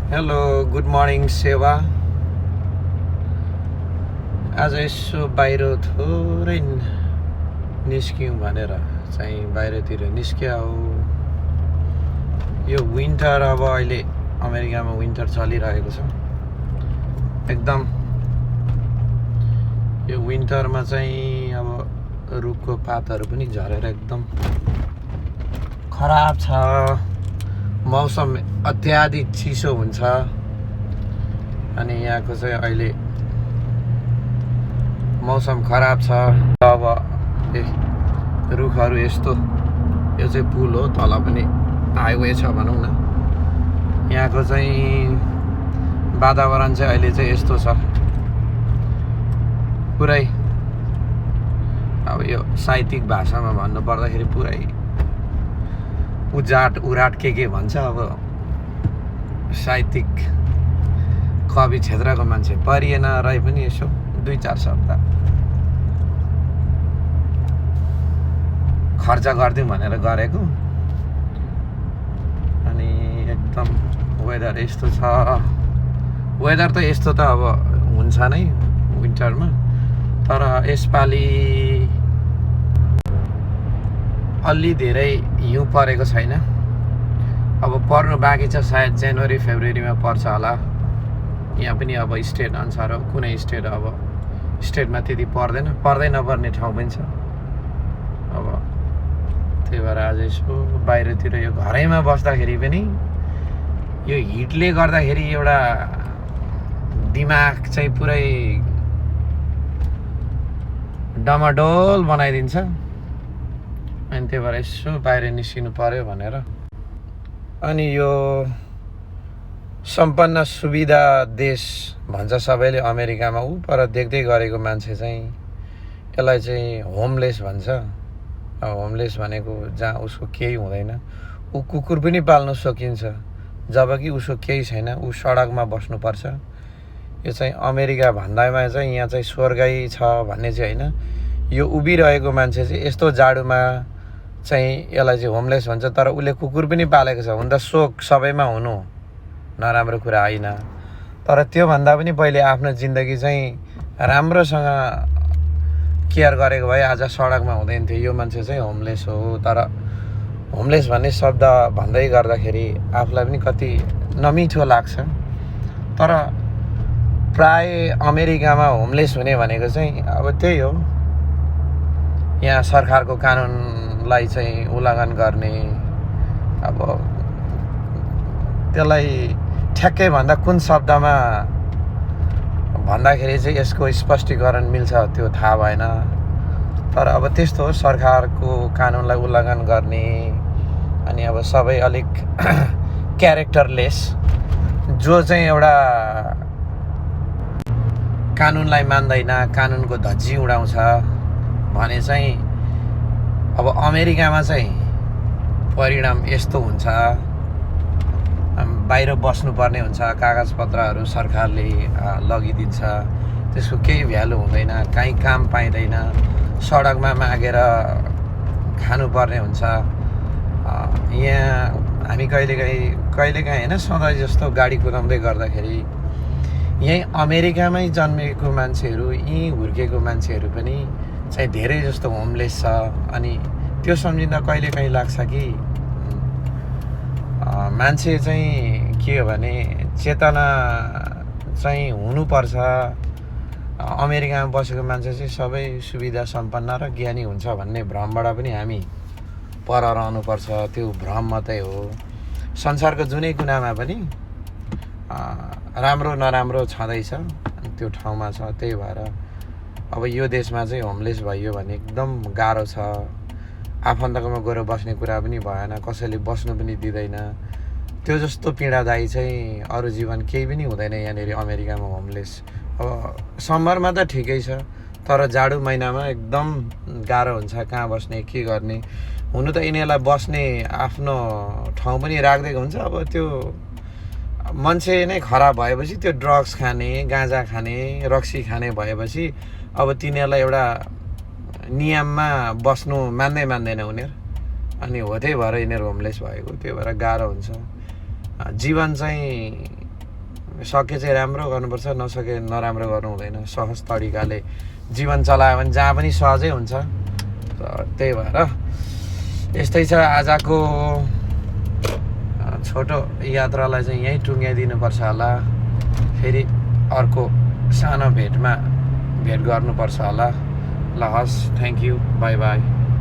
Hello good morning सेवा। आज यसो बाहिर थोरै निस्क्यौँ भनेर चाहिँ बाहिरतिर निस्क्या हो। यो विन्टर अब अहिले अमेरिकामा विन्टर चलिरहेको छ एकदम। यो विन्टरमा चाहिँ अब रुखको पातहरू पनि झरेर एकदम खराब छ। मौसम अत्याधिक चिसो हुन्छ अनि यहाँको चाहिँ अहिले मौसम खराब छ। अब रुखहरू यस्तो, यो चाहिँ पुल हो, तल पनि हाइवे छ भनौँ न। यहाँको चाहिँ वातावरण चाहिँ अहिले चाहिँ यस्तो छ पुरै। अब यो साहित्यिक भाषामा भन्नु पर्दाखेरि पुरै उजाट उराट के भन्छ। अब साहित्यिक कवि क्षेत्रको मान्छे परिएन रहे पनि यसो 2-4 शब्द खर्च गरिदिउँ भनेर गरेको। अनि एकदम वेदर यस्तो छ। वेदर त यस्तो त अब हुन्छ नै विन्टरमा, तर यसपालि अलि धेरै हिउँ परेको छैन। अब पर्नु बाँकी छ, सायद जनवरी फेब्रुअरीमा पर्छ होला। यहाँ पनि अब स्टेट अनुसार हो, कुनै स्टेट अब स्टेटमा त्यति पर्दै नपर्ने ठाउँ पनि छ। अब त्यही भएर आज यसो बाहिरतिर यो घरैमा बस्दाखेरि पनि यो हिटले गर्दाखेरि एउटा दिमाग चाहिँ पुरै डमाडोल बनाइदिन्छ। अनि त्यही भएर यसो बाहिर निस्किनु पर्यो भनेर। अनि यो सम्पन्न सुविधा देश भन्छ सबैले अमेरिकामा, ऊ पर देख्दै गरेको मान्छे चाहिँ यसलाई चाहिँ होमलेस भन्छ। अब होमलेस भनेको जहाँ उसको केही हुँदैन, ऊ कुकुर पनि पाल्नु सकिन्छ जबकि उसको केही छैन, ऊ सडकमा बस्नुपर्छ। यो चाहिँ अमेरिका भन्दामा चाहिँ यहाँ चाहिँ स्वर्गै छ भन्ने चाहिँ होइन। यो उभिरहेको मान्छे चाहिँ यस्तो जाडोमा चाहिँ यसलाई चाहिँ होमलेस भन्छ। तर उसले कुकुर पनि पालेको छ। हुन त सोख सबैमा हुनु नराम्रो कुरा होइन, तर त्योभन्दा पनि पहिले आफ्नो जिन्दगी चाहिँ राम्रोसँग केयर गरेको भए आज सडकमा हुँदैन थियो। यो मान्छे चाहिँ होमलेस हो। तर होमलेस भन्ने शब्द भन्दै गर्दाखेरि आफूलाई पनि कति नमिठो लाग्छ। तर प्राय अमेरिकामा होमलेस हुने भनेको चाहिँ अब त्यही हो, यहाँ सरकारको कानुनलाई चाहिँ उल्लङ्घन गर्ने। अब त्यसलाई ठ्याक्कै भन्दा कुन शब्दमा भन्दाखेरि चाहिँ यसको स्पष्टीकरण मिल्छ त्यो थाहा भएन। तर अब त्यस्तो हो, सरकारको कानुनलाई उल्लङ्घन गर्ने। अनि अब सबै अलिक क्यारेक्टरलेस, जो चाहिँ एउटा कानुनलाई मान्दैन, कानुनको धज्जी उडाउँछ भने चाहिँ अब अमेरिकामा चाहिँ परिणाम यस्तो हुन्छ। बाहिर बस्नुपर्ने हुन्छ, कागजपत्रहरू सरकारले लगिदिन्छ, त्यसको केही भ्यालु हुँदैन, कहीँ काम पाइँदैन, सडकमा मागेर खानुपर्ने हुन्छ। यहाँ हामी कहिलेकाहीँ होइन, सधैँ जस्तो गाडी कुदाउँदै गर्दाखेरि यहीँ अमेरिकामै जन्मेको मान्छेहरू, यहीँ हुर्केको मान्छेहरू पनि चाहिँ धेरै जस्तो होमलेस छ। अनि त्यो सम्झिँदा कहिलेकाहीँ लाग्छ कि मान्छे चाहिँ के हो भने चेतना चाहिँ हुनुपर्छ। अमेरिकामा बसेको मान्छे चाहिँ सबै सुविधा सम्पन्न र ज्ञानी हुन्छ भन्ने भ्रमबाट पनि हामी पर रहनुपर्छ। त्यो भ्रम मात्रै हो। संसारको जुनै कुनामा पनि राम्रो नराम्रो छँदैछ, त्यो ठाउँमा छ। त्यही भएर अब यो देशमा चाहिँ होमलेस भइयो भने एकदम गाह्रो छ। आफन्तकोमा गएर बस्ने कुरा पनि भएन, कसैले बस्नु पनि दिँदैन। त्यो जस्तो पीडादायी चाहिँ अरू जीवन केही पनि हुँदैन यहाँनिर अमेरिकामा होमलेस। अब समरमा त ठिकै छ, तर जाडो महिनामा एकदम गाह्रो हुन्छ। कहाँ बस्ने, के गर्ने। हुनु त यिनीहरूलाई बस्ने आफ्नो ठाउँ पनि राखिदिएको हुन्छ। अब त्यो मान्छे नै खराब भएपछि, त्यो ड्रग्स खाने, गाँजा खाने, रक्सी खाने भएपछि अब तिनीहरूलाई एउटा नियममा बस्नु मान्दैन उनीहरू। अनि हो त्यही भएर यिनीहरू होमलेस भएको। त्यही भएर गाह्रो हुन्छ। जीवन चाहिँ सके चाहिँ राम्रो गर्नुपर्छ, नसके नराम्रो गर्नु हुँदैन। सहज तरिकाले जीवन चलायो भने जहाँ पनि सहजै हुन्छ। त्यही भएर यस्तै छ। आजको छोटो यात्रालाई चाहिँ यहीँ टुङ्ग्याइदिनुपर्छ होला। फेरि अर्को सानो भेटमा भेट गर्नुपर्छ होला। ल हस्, थ्याङ्क यू, बाई बाई।